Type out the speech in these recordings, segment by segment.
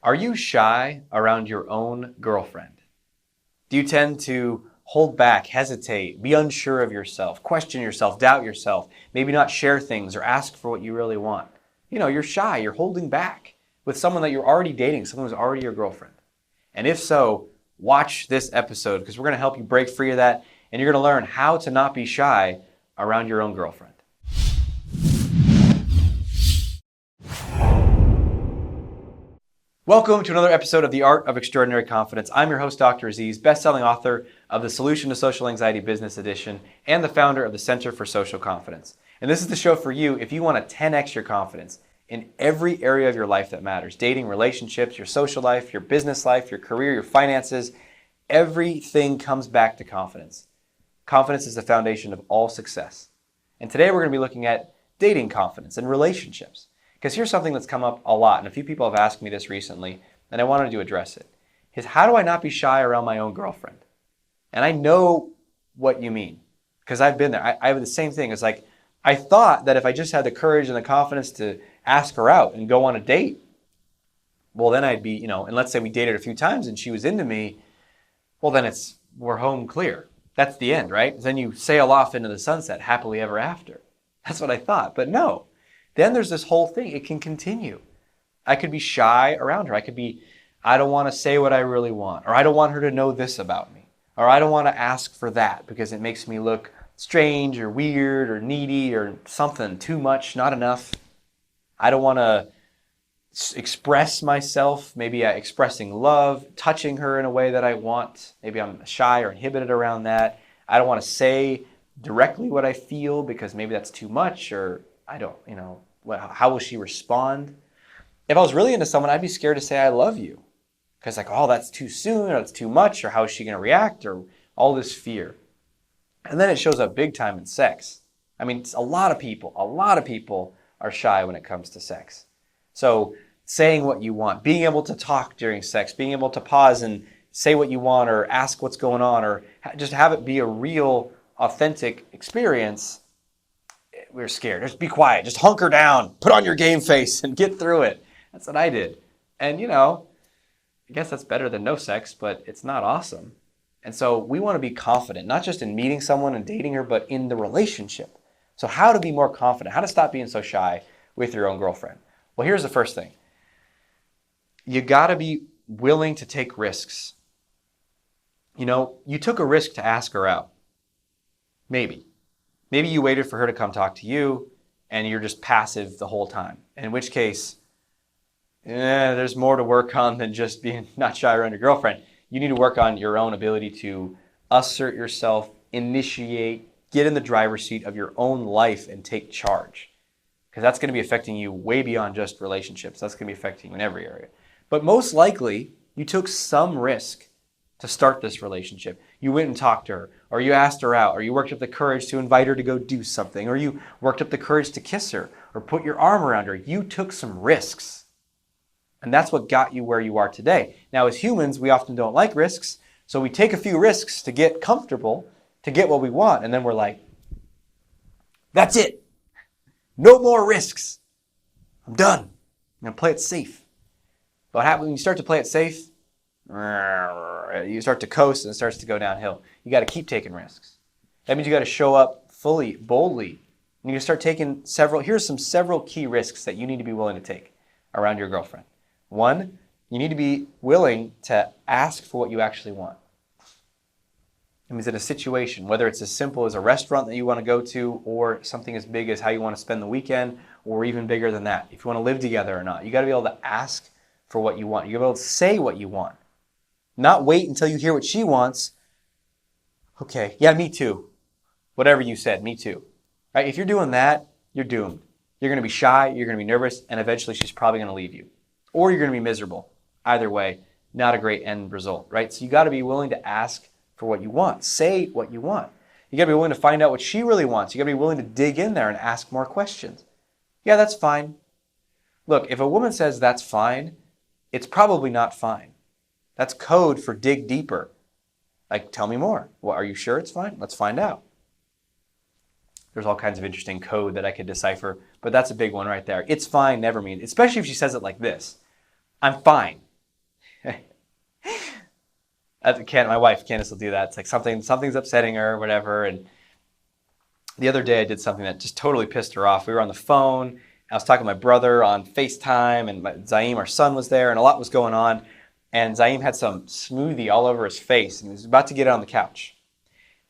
Are you shy around your own girlfriend? Do you tend to hold back, hesitate, be unsure of yourself, question yourself, doubt yourself, maybe not share things or ask for what you really want? You're shy, you're holding back with someone that you're already dating, someone who's already your girlfriend. And if so, watch this episode because we're going to help you break free of that and you're going to learn how to not be shy around your own girlfriend. Welcome to another episode of The Art of Extraordinary Confidence. I'm your host, Dr. Aziz, best-selling author of The Solution to Social Anxiety Business Edition and the founder of the Center for Social Confidence. And this is the show for you if you want to 10x your confidence in every area of your life that matters. Dating, relationships, your social life, your business life, your career, your finances. Everything comes back to confidence. Confidence is the foundation of all success. And today we're going to be looking at dating confidence and relationships. Because here's something that's come up a lot, and a few people have asked me this recently, and I wanted to address it, is how do I not be shy around my own girlfriend? And I know what you mean, because I've been there. I have the same thing. It's like, I thought that if I just had the courage and the confidence to ask her out and go on a date, well, then I'd be, and let's say we dated a few times and she was into me, well, then we're home clear. That's the end, right? Then you sail off into the sunset, happily ever after. That's what I thought, but no. Then there's this whole thing. It can continue. I could be shy around her. I don't want to say what I really want, or I don't want her to know this about me, or I don't want to ask for that because it makes me look strange or weird or needy or something, too much, not enough. I don't want to express myself, maybe expressing love, touching her in a way that I want. Maybe I'm shy or inhibited around that. I don't want to say directly what I feel because maybe that's too much, or I don't, how will she respond? If I was really into someone, I'd be scared to say I love you. Because that's too soon, or it's too much, or how is she going to react, or all this fear. And then it shows up big time in sex. I mean, a lot of people are shy when it comes to sex. So saying what you want, being able to talk during sex, being able to pause and say what you want, or ask what's going on, or just have it be a real, authentic experience. We're scared. Just be quiet. Just hunker down. Put on your game face and get through it. That's what I did. And, I guess that's better than no sex, but it's not awesome. And so we want to be confident, not just in meeting someone and dating her, but in the relationship. So how to be more confident? How to stop being so shy with your own girlfriend? Well, here's the first thing. You got to be willing to take risks. You took a risk to ask her out. Maybe you waited for her to come talk to you and you're just passive the whole time. In which case, there's more to work on than just being not shy around your girlfriend. You need to work on your own ability to assert yourself, initiate, get in the driver's seat of your own life and take charge. Because that's going to be affecting you way beyond just relationships. That's going to be affecting you in every area. But most likely, you took some risk to start this relationship. You went and talked to her, or you asked her out, or you worked up the courage to invite her to go do something, or you worked up the courage to kiss her, or put your arm around her. You took some risks. And that's what got you where you are today. Now, as humans, we often don't like risks, so we take a few risks to get comfortable, to get what we want, and then we're like, that's it. No more risks. I'm done. I'm going to play it safe. But what happens when you start to play it safe? You start to coast and it starts to go downhill. You got to keep taking risks. That means you got to show up fully, boldly. And you start taking here's several key risks that you need to be willing to take around your girlfriend. One, you need to be willing to ask for what you actually want. It means in a situation, whether it's as simple as a restaurant that you want to go to or something as big as how you want to spend the weekend or even bigger than that, if you want to live together or not, you got to be able to ask for what you want. You got to be able to say what you want. Not wait until you hear what she wants. Okay, yeah, me too. Whatever you said, me too. Right? If you're doing that, you're doomed. You're going to be shy, you're going to be nervous, and eventually she's probably going to leave you. Or you're going to be miserable. Either way, not a great end result, right? So you got to be willing to ask for what you want. Say what you want. You got to be willing to find out what she really wants. You got to be willing to dig in there and ask more questions. Yeah, that's fine. Look, if a woman says that's fine, it's probably not fine. That's code for dig deeper. Like, tell me more. Well, are you sure it's fine? Let's find out. There's all kinds of interesting code that I could decipher, but that's a big one right there. It's fine never means, especially if she says it like this. I'm fine. My wife, Candace, will do that. It's like something's upsetting her or whatever. And the other day I did something that just totally pissed her off. We were on the phone. I was talking to my brother on FaceTime, and Zaim, our son, was there, and a lot was going on. And Zaim had some smoothie all over his face, and he was about to get it on the couch.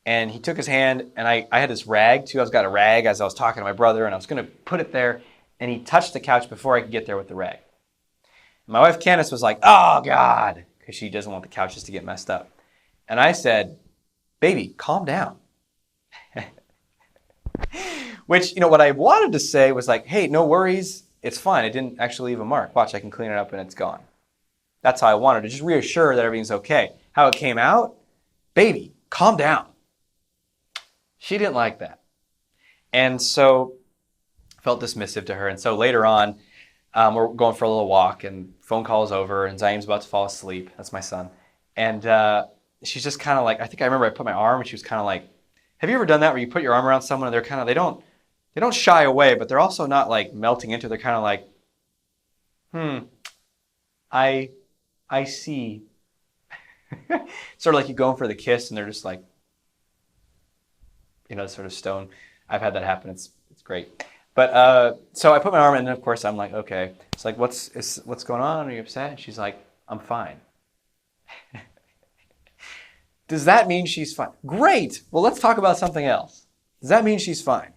And he took his hand, and I had this rag too. I got a rag as I was talking to my brother, and I was going to put it there, and he touched the couch before I could get there with the rag. My wife Candace was like, "Oh God," because she doesn't want the couches to get messed up. And I said, "Baby, calm down." Which, what I wanted to say was like, "Hey, no worries, it's fine. It didn't actually leave a mark. Watch, I can clean it up and it's gone." That's how I wanted to just reassure that everything's okay. How it came out, "Baby, calm down." She didn't like that. And so felt dismissive to her. And so later on, we're going for a little walk, and phone call is over, and Zaim's about to fall asleep. That's my son. And she's just kind of like, I think I remember I put my arm, and she was kind of like, have you ever done that where you put your arm around someone and they're kind of, they don't shy away, but they're also not like melting into it. They're kind of like, I see. Sort of like you going for the kiss and they're just like, sort of stone. I've had that happen. It's great. But so I put my arm in, and of course I'm like, okay. It's like, what's going on? Are you upset? And she's like, I'm fine. Does that mean she's fine? Great. Well, let's talk about something else. Does that mean she's fine?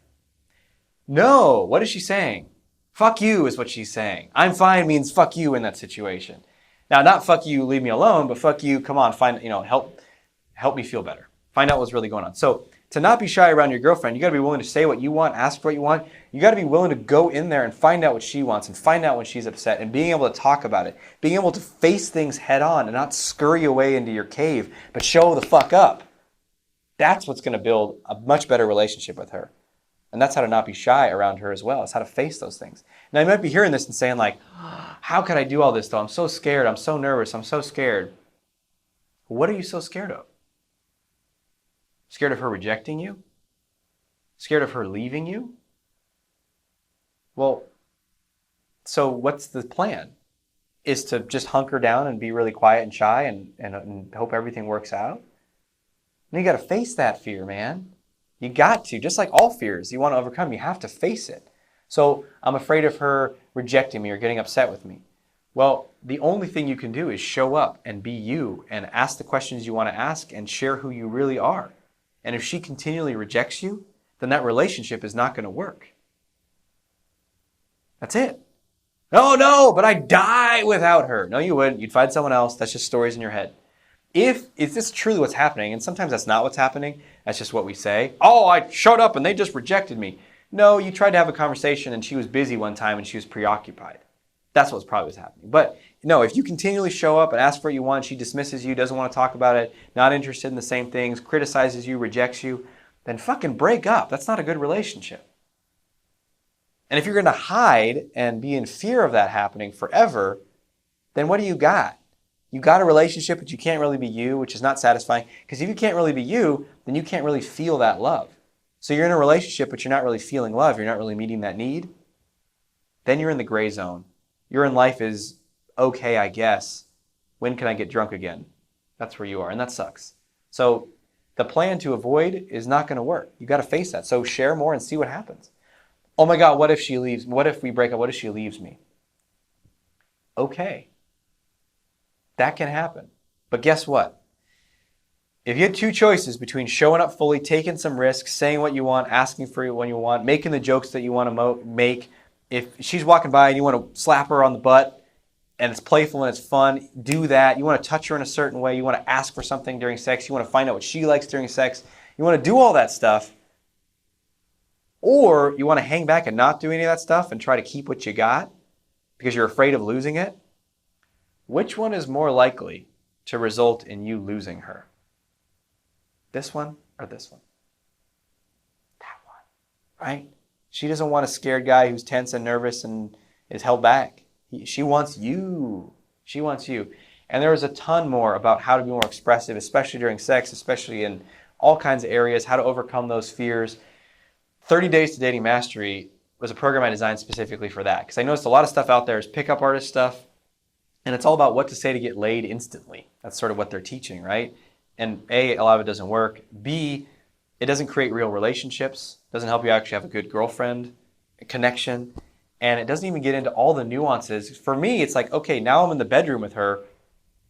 No. What is she saying? Fuck you is what she's saying. I'm fine means fuck you in that situation. Now, not fuck you, leave me alone, but fuck you, come on, help me feel better. Find out what's really going on. So to not be shy around your girlfriend, you got to be willing to say what you want, ask for what you want. You got to be willing to go in there and find out what she wants and find out when she's upset, and being able to talk about it, being able to face things head on and not scurry away into your cave, but show the fuck up. That's what's going to build a much better relationship with her. And that's how to not be shy around her as well. It's how to face those things. Now you might be hearing this and saying like, how could I do all this though? I'm so scared. I'm so nervous. I'm so scared. What are you so scared of? Scared of her rejecting you? Scared of her leaving you? Well, so what's the plan? Is to just hunker down and be really quiet and shy and hope everything works out? And you got to face that fear, man. You got to. Just like all fears you want to overcome, you have to face it. So I'm afraid of her rejecting me or getting upset with me. Well, the only thing you can do is show up and be you and ask the questions you want to ask and share who you really are. And if she continually rejects you, then that relationship is not going to work. That's it. No, but I'd die without her. No, you wouldn't. You'd find someone else. That's just stories in your head. If this truly what's happening, and sometimes that's not what's happening, that's just what we say. Oh, I showed up and they just rejected me. No, you tried to have a conversation and she was busy one time and she was preoccupied. That's what's probably was happening. But no, if you continually show up and ask for what you want, she dismisses you, doesn't want to talk about it, not interested in the same things, criticizes you, rejects you, then fucking break up. That's not a good relationship. And if you're going to hide and be in fear of that happening forever, then what do you got? You got a relationship, but you can't really be you, which is not satisfying. Because if you can't really be you, then you can't really feel that love. So you're in a relationship, but you're not really feeling love. You're not really meeting that need. Then you're in the gray zone. You're in life is, okay, I guess. When can I get drunk again? That's where you are, and that sucks. So the plan to avoid is not going to work. You got to face that. So share more and see what happens. Oh my God, what if she leaves? What if we break up? What if she leaves me? Okay. That can happen. But guess what? If you had two choices between showing up fully, taking some risks, saying what you want, asking for what you want, making the jokes that you want to make, if she's walking by and you want to slap her on the butt and it's playful and it's fun, do that. You want to touch her in a certain way. You want to ask for something during sex. You want to find out what she likes during sex. You want to do all that stuff. Or you want to hang back and not do any of that stuff and try to keep what you got because you're afraid of losing it. Which one is more likely to result in you losing her? This one or this one? That one, right? She doesn't want a scared guy who's tense and nervous and is held back. She wants you. She wants you. And there is a ton more about how to be more expressive, especially during sex, especially in all kinds of areas, how to overcome those fears. 30 Days to Dating Mastery was a program I designed specifically for that because I noticed a lot of stuff out there is pickup artist stuff. And it's all about what to say to get laid instantly. That's sort of what they're teaching, right? And A, a lot of it doesn't work. B, it doesn't create real relationships, doesn't help you actually have a good girlfriend, a connection, and it doesn't even get into all the nuances. For me, it's like, okay, now I'm in the bedroom with her.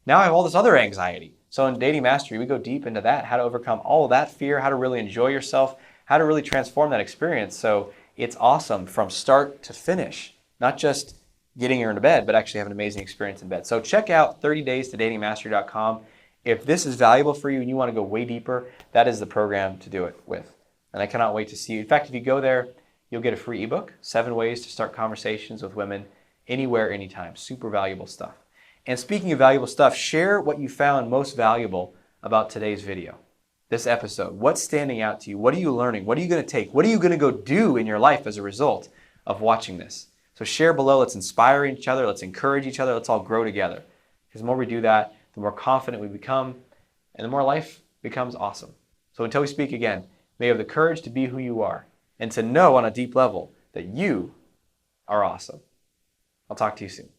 Now I have all this other anxiety. So in Dating Mastery, we go deep into that, how to overcome all of that fear, how to really enjoy yourself, how to really transform that experience. So it's awesome from start to finish, not just getting her into bed, but actually have an amazing experience in bed. So check out 30daystodatingmastery.com. If this is valuable for you and you want to go way deeper, that is the program to do it with. And I cannot wait to see you. In fact, if you go there, you'll get a free ebook, 7 Ways to Start Conversations with Women Anywhere, Anytime. Super valuable stuff. And speaking of valuable stuff, share what you found most valuable about today's video, this episode. What's standing out to you? What are you learning? What are you going to take? What are you going to go do in your life as a result of watching this? So share below. Let's inspire each other. Let's encourage each other. Let's all grow together. Because the more we do that, the more confident we become, and the more life becomes awesome. So until we speak again, may you have the courage to be who you are and to know on a deep level that you are awesome. I'll talk to you soon.